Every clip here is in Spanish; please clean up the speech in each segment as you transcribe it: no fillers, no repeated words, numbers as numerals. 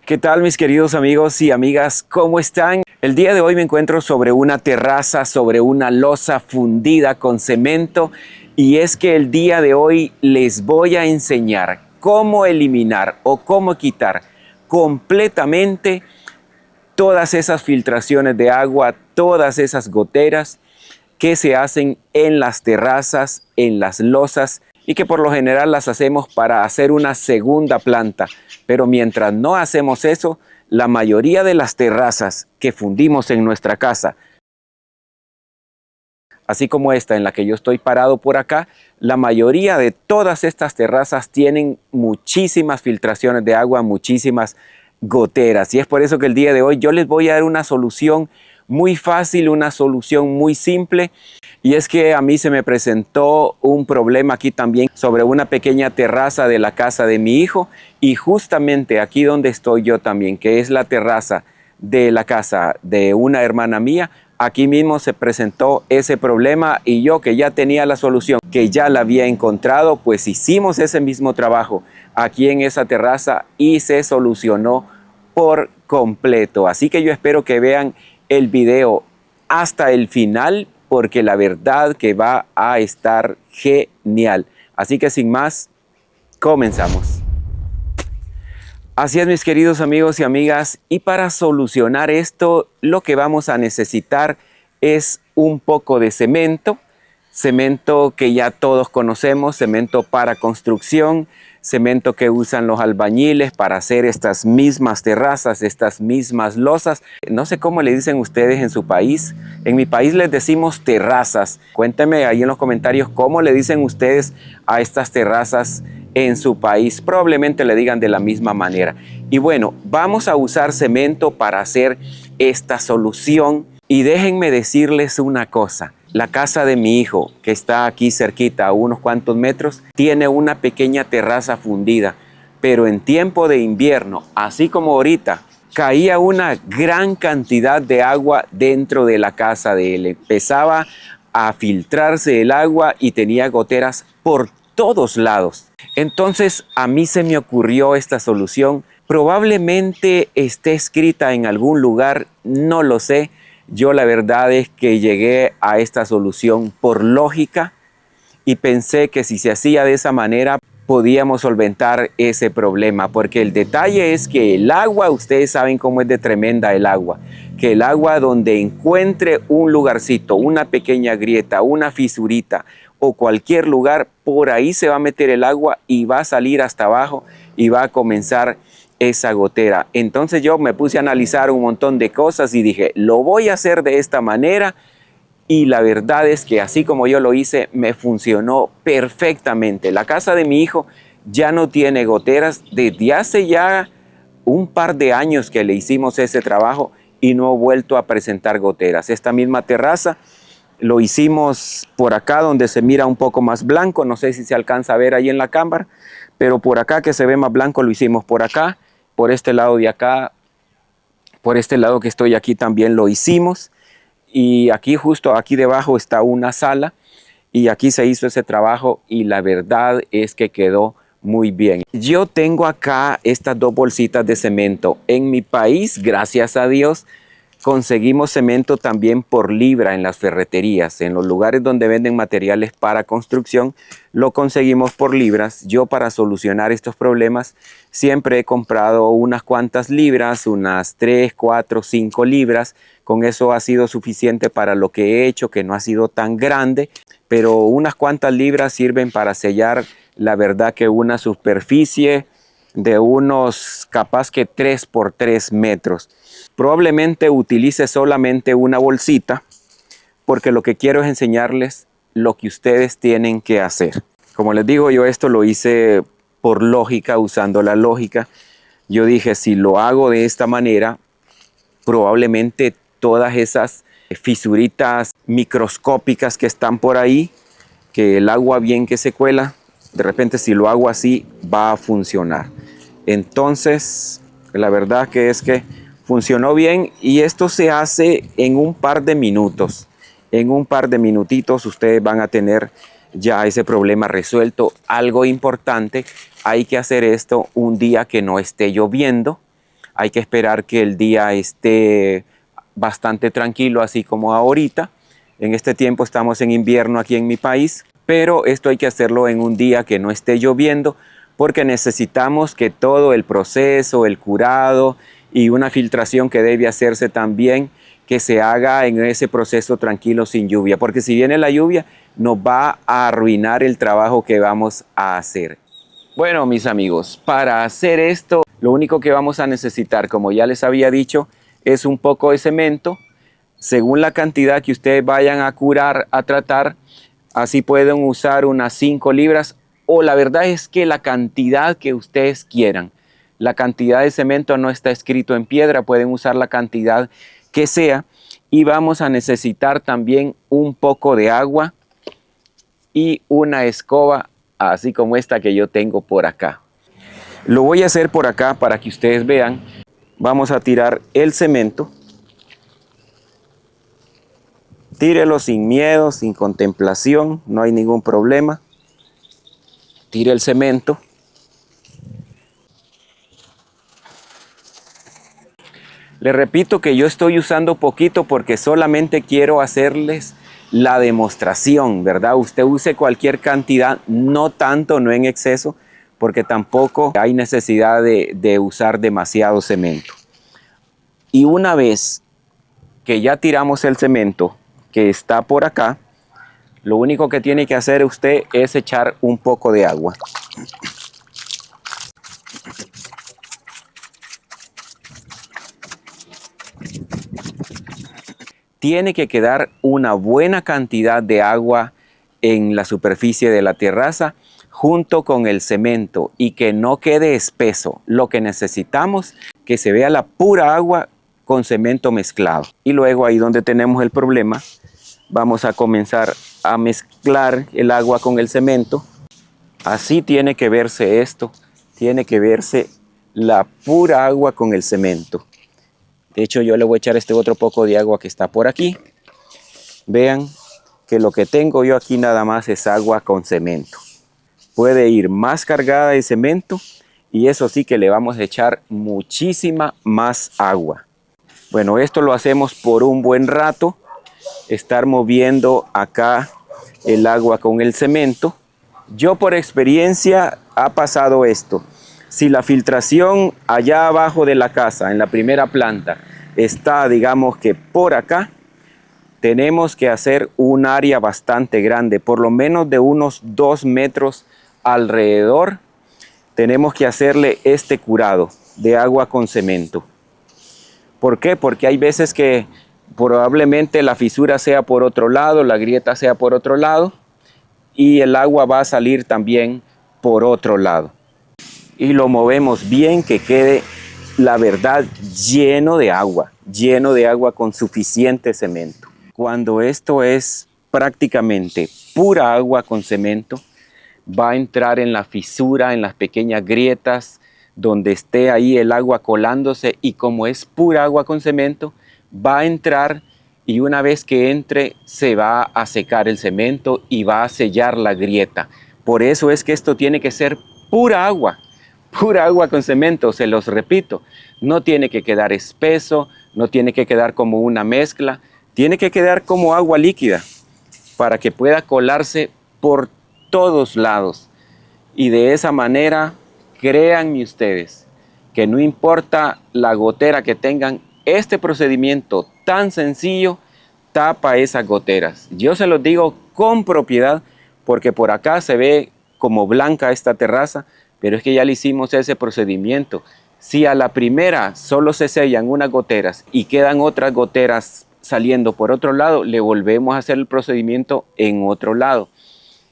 ¿Qué tal, mis queridos amigos y amigas? ¿Cómo están? El día de hoy me encuentro sobre una terraza, sobre una losa fundida con cemento, y es que el día de hoy les voy a enseñar cómo eliminar o cómo quitar completamente todas esas filtraciones de agua, todas esas goteras que se hacen en las terrazas, en las losas, y que por lo general las hacemos para hacer una segunda planta. Pero mientras no hacemos eso, la mayoría de las terrazas que fundimos en nuestra casa, así como esta en la que yo estoy parado por acá, la mayoría de todas estas terrazas tienen muchísimas filtraciones de agua, muchísimas goteras. Y es por eso que el día de hoy yo les voy a dar una solución muy fácil, una solución muy simple. Y es que a mí se me presentó un problema aquí también sobre una pequeña terraza de la casa de mi hijo, y justamente aquí donde estoy yo también, que es la terraza de la casa de una hermana mía, aquí mismo se presentó ese problema, y yo, que ya tenía la solución, que ya la había encontrado, pues hicimos ese mismo trabajo aquí en esa terraza y se solucionó por completo. Así que yo espero que vean el video hasta el final, porque la verdad que va a estar genial. Así que sin más, comenzamos. Así es, mis queridos amigos y amigas, y para solucionar esto, lo que vamos a necesitar es un poco de cemento, cemento que ya todos conocemos, cemento para construcción, cemento que usan los albañiles para hacer estas mismas terrazas, estas mismas losas. No sé cómo le dicen ustedes en su país. En mi país les decimos terrazas. Cuéntenme ahí en los comentarios cómo le dicen ustedes a estas terrazas en su país. Probablemente le digan de la misma manera. Y bueno, vamos a usar cemento para hacer esta solución. Y déjenme decirles una cosa. La casa de mi hijo, que está aquí cerquita, a unos cuantos metros, tiene una pequeña terraza fundida. Pero en tiempo de invierno, así como ahorita, caía una gran cantidad de agua dentro de la casa de él. Empezaba a filtrarse el agua y tenía goteras por todos lados. Entonces a mí se me ocurrió esta solución. Probablemente esté escrita en algún lugar, no lo sé. Yo la verdad es que llegué a esta solución por lógica y pensé que si se hacía de esa manera podíamos solventar ese problema, porque el detalle es que el agua, ustedes saben cómo es de tremenda el agua, que el agua donde encuentre un lugarcito, una pequeña grieta, una fisurita o cualquier lugar, por ahí se va a meter el agua y va a salir hasta abajo y va a comenzar esa gotera. Entonces yo me puse a analizar un montón de cosas y dije, lo voy a hacer de esta manera. Y la verdad es que así como yo lo hice, me funcionó perfectamente. La casa de mi hijo ya no tiene goteras desde hace ya un par de años que le hicimos ese trabajo y no ha vuelto a presentar goteras. Esta misma terraza lo hicimos por acá donde se mira un poco más blanco. No sé si se alcanza a ver ahí en la cámara, pero por acá que se ve más blanco lo hicimos por acá. Por este lado de acá, por este lado que estoy aquí también lo hicimos. Y aquí justo aquí debajo está una sala y aquí se hizo ese trabajo y la verdad es que quedó muy bien. Yo tengo acá estas dos bolsitas de cemento. En mi país, gracias a Dios, conseguimos cemento también por libra en las ferreterías. En los lugares donde venden materiales para construcción, lo conseguimos por libras. Yo, para solucionar estos problemas, siempre he comprado unas cuantas libras, unas 3, 4, 5 libras. Con eso ha sido suficiente para lo que he hecho, que no ha sido tan grande, pero unas cuantas libras sirven para sellar, la verdad, que una superficie de unos capaz que 3 por 3 metros. Probablemente utilice solamente una bolsita, porque lo que quiero es enseñarles lo que ustedes tienen que hacer. Como les digo, yo esto lo hice por lógica, usando la lógica. Yo dije, si lo hago de esta manera, probablemente todas esas fisuritas microscópicas que están por ahí, que el agua bien que se cuela, de repente si lo hago así va a funcionar. Entonces la verdad que es que funcionó bien, y esto se hace en un par de minutos. En un par de minutitos ustedes van a tener ya ese problema resuelto. Algo importante, hay que hacer esto un día que no esté lloviendo. hay que esperar que el día esté bastante tranquilo, así como ahorita. En este tiempo estamos en invierno aquí en mi país, pero esto hay que hacerlo en un día que no esté lloviendo, porque necesitamos que todo el proceso, el curado y una filtración que debe hacerse también, que se haga en ese proceso tranquilo sin lluvia, porque si viene la lluvia nos va a arruinar el trabajo que vamos a hacer. Bueno, mis amigos, para hacer esto, lo único que vamos a necesitar, como ya les había dicho, es un poco de cemento. Según la cantidad que ustedes vayan a curar, a tratar, así pueden usar unas 5 libras, o la verdad es que la cantidad que ustedes quieran. La cantidad de cemento no está escrito en piedra, pueden usar la cantidad que sea. Y vamos a necesitar también un poco de agua y una escoba, así como esta que yo tengo por acá. Lo voy a hacer por acá para que ustedes vean. Vamos a tirar el cemento. Tírelo sin miedo, sin contemplación, no hay ningún problema. Tire el cemento. Les repito que yo estoy usando poquito porque solamente quiero hacerles la demostración, ¿verdad? Usted use cualquier cantidad, no tanto, no en exceso, porque tampoco hay necesidad de usar demasiado cemento. Y una vez que ya tiramos el cemento que está por acá, lo único que tiene que hacer usted es echar un poco de agua. Tiene que quedar una buena cantidad de agua en la superficie de la terraza junto con el cemento y que no quede espeso. Lo que necesitamos es que se vea la pura agua con cemento mezclado. Y luego ahí donde tenemos el problema, vamos a comenzar a mezclar el agua con el cemento. Así tiene que verse esto, tiene que verse la pura agua con el cemento. De hecho, yo le voy a echar este otro poco de agua que está por aquí. Vean que lo que tengo yo aquí nada más es agua con cemento. Puede ir más cargada de cemento y eso sí que le vamos a echar muchísima más agua. Bueno, esto lo hacemos por un buen rato. Estar moviendo acá el agua con el cemento. Yo por experiencia ha pasado esto. Si la filtración allá abajo de la casa, en la primera planta, está, digamos que por acá, tenemos que hacer un área bastante grande, por lo menos de unos 2 metros alrededor. Tenemos que hacerle este curado de agua con cemento. ¿Por qué? Porque hay veces que probablemente la fisura sea por otro lado, la grieta sea por otro lado, y el agua va a salir también por otro lado. Y lo movemos bien, que quede, la verdad, lleno de agua con suficiente cemento. Cuando esto es prácticamente pura agua con cemento, va a entrar en la fisura, en las pequeñas grietas, donde esté ahí el agua colándose, y como es pura agua con cemento, va a entrar y una vez que entre se va a secar el cemento y va a sellar la grieta. Por eso es que esto tiene que ser pura agua con cemento, se los repito. No tiene que quedar espeso, no tiene que quedar como una mezcla, tiene que quedar como agua líquida para que pueda colarse por todos lados. Y de esa manera, créanme ustedes, que no importa la gotera que tengan, este procedimiento tan sencillo tapa esas goteras. Yo se los digo con propiedad, porque por acá se ve como blanca esta terraza, pero es que ya le hicimos ese procedimiento. Si a la primera solo se sellan unas goteras y quedan otras goteras saliendo por otro lado, le volvemos a hacer el procedimiento en otro lado.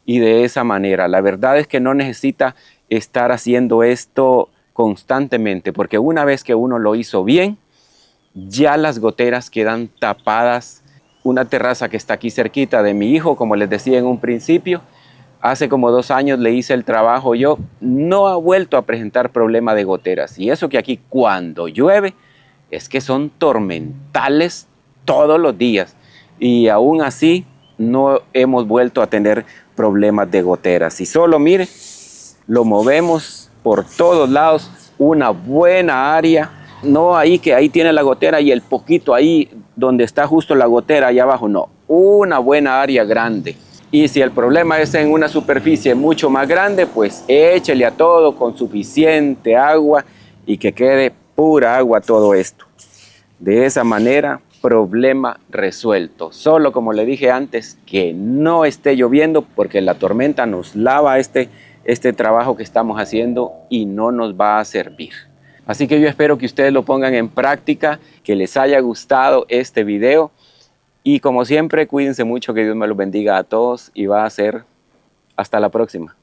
Y de esa manera, la verdad es que no necesita estar haciendo esto constantemente, porque una vez que uno lo hizo bien, ya las goteras quedan tapadas. Una terraza que está aquí cerquita de mi hijo, como les decía en un principio, hace como 2 años le hice el trabajo yo, no ha vuelto a presentar problema de goteras. Y eso que aquí cuando llueve, es que son tormentales todos los días. Y aún así no hemos vuelto a tener problemas de goteras. Y solo mire, lo movemos por todos lados, una buena área No ahí que ahí tiene la gotera y el poquito ahí donde está justo la gotera allá abajo, no, una buena área grande. Y si el problema es en una superficie mucho más grande, pues échele a todo con suficiente agua y que quede pura agua todo esto. De esa manera, problema resuelto. Solo como le dije antes, que no esté lloviendo porque la tormenta nos lava este trabajo que estamos haciendo y no nos va a servir. Así que yo espero que ustedes lo pongan en práctica, que les haya gustado este video y como siempre, cuídense mucho, que Dios me los bendiga a todos y va a ser hasta la próxima.